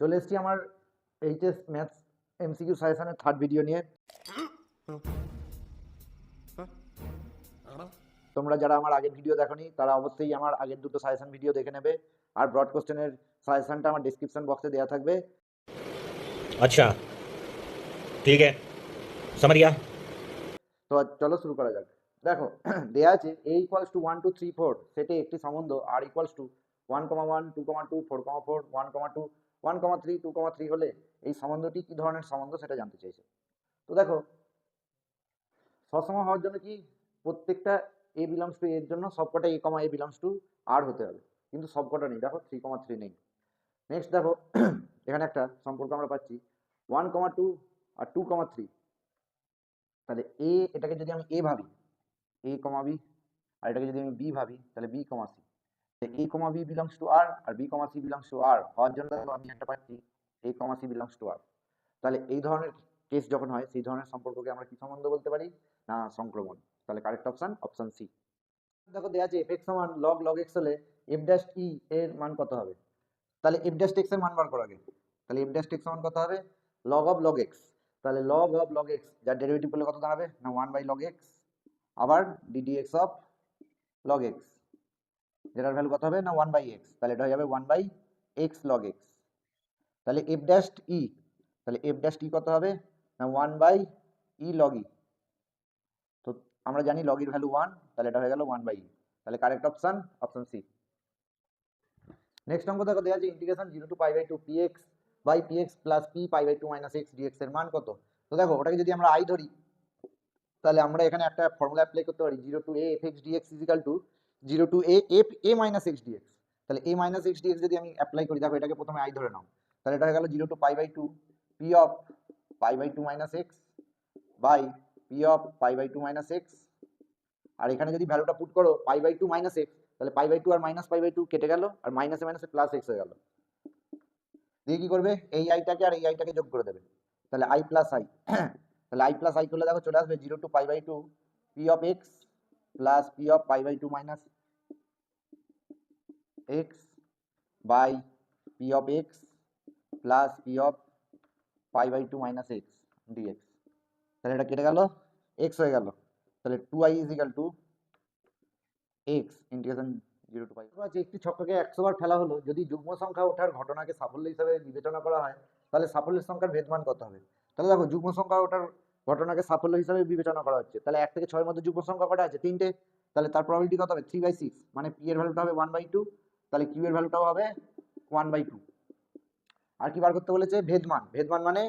চলে এসেছি আমার এইচএস ম্যাথস এমসিকিউ সাজেশনের থার্ড ভিডিও নিয়ে। তোমরা যারা আমার আগের ভিডিও দেখোনি তারা অবশ্যই আমার আগের দুটো সাজেশন ভিডিও দেখে নেবে, আর ব্রড কোশ্চেনের সাজেশনটা আমার ডিসক্রিপশন বক্সে দেওয়া থাকবে। अच्छा ठीक है समझ गया। তো চলো শুরু করা যাক। দেখো দেয়া আছে a ইকুয়ালস টু 1 2 3 4 সেটে একটি সম্বন্ধ r ইকুয়ালস টু 1,1 2,2 4,4 1,2 1,3 2,3 হলে এই সম্বন্ধটি কি ধরনের সম্বন্ধ সেটা জানতে চাইছে। তো দেখো সসম হওয়ার জন্য কি প্রত্যেকটা এ বিলংস টু এর জন্য সবকটা এ কমা এ বিলংস টু আর হতে হবে, কিন্তু সবকটা নেই। দেখো 3,3 নেই। নেক্সট দেখো এখানে একটা সম্পর্ক আমরা পাচ্ছি 1,2 আর 2,3। তাহলে এ এটাকে যদি আমি এ ভাবি এ কমা বি, আর এটাকে যদি আমি বি ভাবি তাহলে B comma C. A comma B belongs to R আর B comma C belongs to R হওয়ার জন্য দেখো আমি একটা পাচ্ছি A comma C belongs to R. তাহলে এই ধরনের কেস যখন হয় সেই ধরনের সম্পর্ককে আমরা কি সম্বন্ধ বলতে পারি? না সংক্রমণ। তাহলে কারেক্ট অপশন অপশন সি। দেখো দেওয়া আছে এফ এক্স সমান লগ লগ এক্স হলে এফ ড্যাশ ই এর মান কত হবে? তাহলে এফ ড্যাশ এক্স এর মান বার করো আগে। তাহলে এফ ড্যাশ এক্স সমান কত হবে? Log of log x. তাহলে লগ অফ লগ এক্স যার ডেরিভেটিভ করলে কত দাঁড়াবে? না 1 বাই লগ এক্স আবার DD x of log x, যেটার ভ্যালু কত হবে? না 1 বাই এক্স। তাহলে এটা হয়ে যাবে 1 বাই এক্স লগ এক্স। তাহলে এফ ড্যাশ ই, তাহলে এফ ড্যাশ ই কত হবে? না 1 বাই ই লগ ই। তো আমরা জানি লগ এর ভ্যালু 1, তাহলে এটা হয়ে গেল 1 বাই ই। তাহলে correct option option c. Next অঙ্ক দেখো দেওয়া আছে integration 0 to pi by 2 px by px plus p pi by 2 minus x dx এর মান কত? তো দেখো ওটাকে যদি আমরা i ধরি তাহলে আমরা এখানে একটা ফর্মুলা অ্যাপ্লাই করতে পারি 0 to a fx dx is equal to 0 to a f a minus x dx। তাহলে a minus x dx যদি আমি অ্যাপ্লাই করি, দেখো এটাকে প্রথমে i ধরে নাও, তাহলে এটা হয়ে গেল 0 to pi by 2 p of pi by 2 minus x by p of pi by 2 minus x। আর এখানে যদি ভ্যালুটা পুট করো পাই বাই 2 মাইনাস x, তাহলে পাই বাই 2 আর মাইনাস পাই বাই 2 কেটে গেল, আর মাইনাসে মাইনাসে প্লাস x হয়ে গেল। দিয়ে কি করবে? এই আইটাকে আর এই আইটাকে যোগ করে দেবে, তাহলে i প্লাস আই। তাহলে i প্লাস আই করলে দেখো চলে আসবে 0 to pi by 2 p of x plus p of pi by 2 minus x by p of x plus p of pi by 2 minus x dx। তাহলে এটা কেটে গেল, x হয়ে গেল। তাহলে 2i is equal to x integration 0 to pi. একটি ছক্কাকে 100 বার ফেলা হলো, যদি যুগ্ম সংখ্যা ওঠার ঘটনাকে সাফল্য হিসেবে বিবেচনা করা হয় তাহলে সাফল্যের সংখ্যার ভেদমান কত হবে? তাহলে দেখো যুগ্ম সংখ্যা ওঠার ঘটনাকে সাফল্য হিসেবে বিবেচনা করা হচ্ছে, তাহলে 1 থেকে 6 এর মধ্যে যুগ্ম সংখ্যা কটা আছে? 3টে। তাহলে তার প্রবাবিলিটি কত হবে? 3/6। মানে p এর ভ্যালুটা হবে 1/2, তাহলে q এর ভ্যালুটাও হবে 1/2। আর কি বার করতে বলেছে? ভেদমান। ভেদমান মানে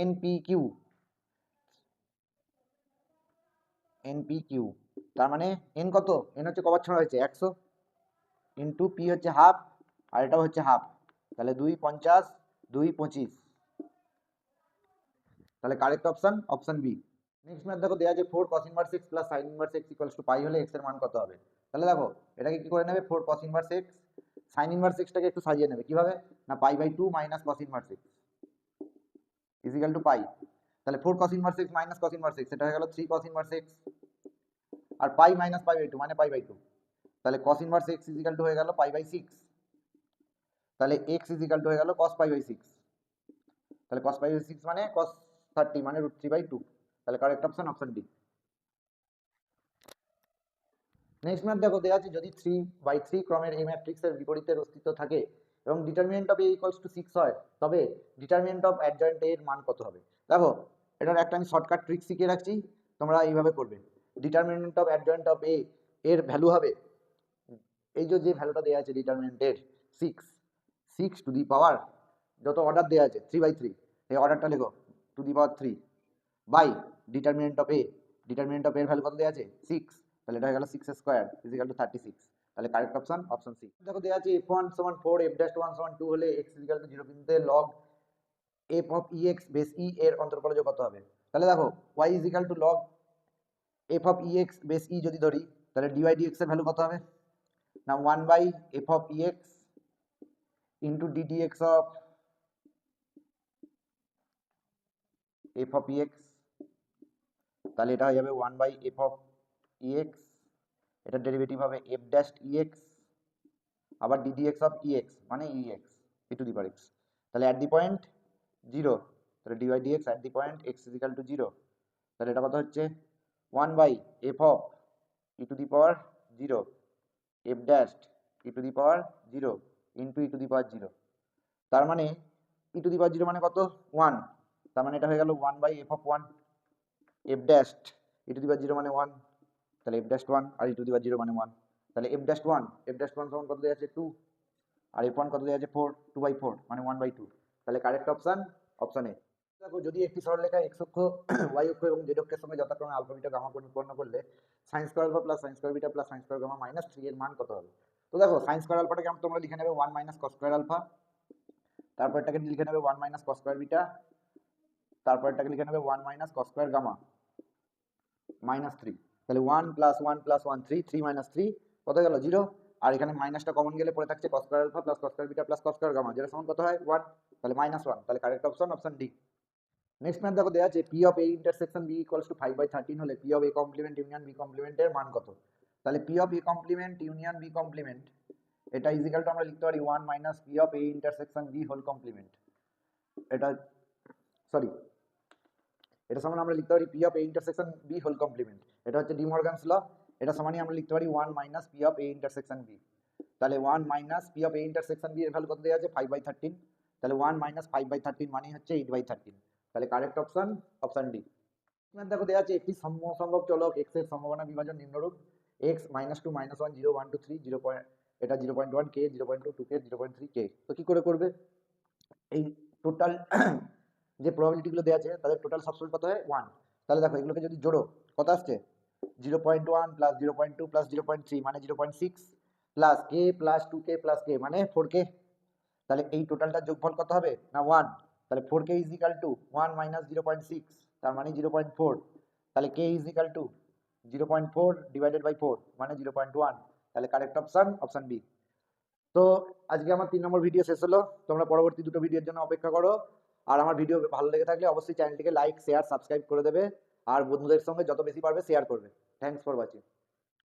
npq। npq তার মানে n কত? n হচ্ছে কবার ছড়া হয়েছে? 100 ইন্টু পি হচ্ছে হাফ, আর এটাও হচ্ছে হাফ। তাহলে 2 50 2 25। তাহলে correct option option B. Next math দেখো দেওয়া আছে 4 cos inverse x plus sin inverse x equals to pi হলে x এর মান কত হবে? তাহলে দেখো এটাকে কি করে নেবে? 4 cos inverse x sin inverse x টাকে একটু সাজিয়ে নেবে। কিভাবে? না pi by 2 minus cos inverse x is equal to pi. তাহলে 4 cos inverse x minus cos inverse x, এটা হয়ে গেল 3 cos ইনভার্স x, আর পাই মাইনাস পাই বাই 2 মানে পাই বাই 2। তাহলে cos inverse x is equal to হয়ে গেল pi by 6। তাহলে x ইজ ইকুয়াল টু হয়ে গেল cos পাই বাই 6। তাহলে cos পাই বাই 6 মানে cos 30 মানে √3/2। তাহলে correct option option d. Next math দেখো দেওয়া আছে যদি 3/3 ক্রমের এই ম্যাট্রিক্সের বিপরীতের অস্তিত্ব থাকে এবং determinant of a equals to 6 হয়, তবে ডিটারমিনেন্ট অফ অ্যাডজয়েন্ট a এর মান কত হবে? দেখো এটার একটা আমি শর্টকাট ট্রিক শিখিয়ে রাখছি, তোমরা এইভাবে করবে। Determinant of adjoint of a এর ভ্যালু হবে এই যে ভ্যালুটা দেওয়া আছে ডিটারমিনেন্টের 6 টু দি পাওয়ার যত অর্ডার দেওয়া আছে 3/3, এই অর্ডারটা লেখো to the power 3 by determinant of A. Determinant of এর ভ্যালু কত দেওয়া আছে? 6। তাহলে এটা হয়ে গেল 6 স্কয়ার ইজ ইকুয়াল টু 36। তাহলে কারেক্ট অপশন অপশন সি। দেখো দেওয়া আছে f1 সমান 4 f'1 সমান 2 হলে x ইজ ইকুয়াল টু 0 বিন্দুতে log f of ex base e এর অন্তর্কলজ কত হবে? তাহলে দেখো y is equal two log f of ex base e যদি ধরি, তাহলে dy dx এর ভ্যালু কত হবে? না 1 by f of ex into ddx of f of ex। তাহলে এটা হয়ে যাবে 1 বাই f অফ ex, এটার ডেরিভেটিভ হবে f ড্যাশ ex আবার ddx অফ ex মানে ex e to the power x। তাহলে অ্যাট দি পয়েন্ট 0, তাহলে dy dx at the point x is equal to 0, তাহলে এটা কত হচ্ছে 1/f of e to the power 0 f dash e to the power 0 into e to the power 0। তার মানে e to the power 0 মানে কত 1, তার মানে এটা হয়ে গেল 1/f of 1 f dash e to the power 0 মানে 1, তাহলে f ড্যাশ 1 আর e টু দি পাওয়ার 0 মানে 1, তাহলে f ড্যাশ 1 সমান কত দেওয়া আছে 2 আর f1 কত দেওয়া আছে 4, 2/4 মানে 1/2, তাহলে কারেক্ট অপশন অপশন এ। দেখো যদি একটি সরলরেখা x অক্ষ y অক্ষ এবং z অক্ষের সঙ্গে যথাক্রমে আলফা বিটা গামা কোণ উৎপন্ন করলে sin square alpha plus sin square beta plus sin square gamma minus 3 এর মান কত হবে? তো দেখো sin স্কয়ার আলফাটাকে তোমরা লিখে নেবে 1 মাইনাস cos স্কয়ার আলফা, তারপরটাকে লিখে নেবে 1 মাইনাস cos স্কয়ার বিটা, তারপরটাকে লিখে নেবে 1 minus cos square gamma minus 3, তাহলে 1 প্লাস 1 প্লাস 1 3, 3 মাইনাস 3 কত গেল 0, আর এখানে মাইনাসটা কমন গেলে পড়ে থাকছে cos square alpha plus cos square beta plus cos square gamma, যেটা সমান কত হয় 1, তাহলে -1, তাহলে correct option option d. Next math দেখো দেয়া আছে p of a intersection b equals to 5/13 হলে p of a complement union b complement এর মান কত? তাহলে p of a complement union b complement এটা ইজ ইকুয়াল টু আমরা লিখতে পারি 1 minus p of a intersection b whole complement, এটা সরি এটা সমান আমরা লিখতে পারি p of a intersection b whole complement, এটা হচ্ছে ডি মর্গানস ল, এটা সমানই আমরা লিখতে পারি 1 minus p of a intersection b, তাহলে 1 minus p of a intersection b এর ভ্যালু কত দেয়া আছে 5/13, তাহলে 1 মাইনাস 5/13 মানে হচ্ছে 8/13, তাহলে কারেক্ট অপশন অপশন ডি। দেখো দেয়া আছে একটি সমসংখ্যক চলক x এর সম্ভাবনা বিভাজন নিম্নরূপ x -2 -1 0 1 2 3 0 এটা 0.1 k 0.2 2 k 0.3 k, তো কি করে করবে? এই টোটাল যে প্রবাবিলিটি গুলো দেয়া আছে তাদের টোটাল সবসময় কত হয় 1, তাহলে দেখো এগুলোকে যদি জোড়ো কত আসছে 0.1 প্লাস 0.2 প্লাস 0.3 মানে 0.6 plus k plus 2k plus k মানে 4k, তাহলে এই টোটালটার যোগফল কত হবে না 1, তাহলে 4k is equal two 1 minus 0.6 তার মানে 0.4, তাহলে k is equal to 0.4 divided by 4 মানে 0.1, তাহলে কারেক্ট অপশন অপশন বি। তো আজকে আমার 3 নম্বর ভিডিও শেষ হলো, তোমরা পরবর্তী দুটো ভিডিওর জন্য অপেক্ষা করো, আর আমার ভিডিও ভালো লেগে থাকলে অবশ্যই চ্যানেলটিকে লাইক শেয়ার সাবস্ক্রাইব করে দেবে, আর বন্ধুদের সঙ্গে যত বেশি পারবে শেয়ার করবে। Thanks for watching.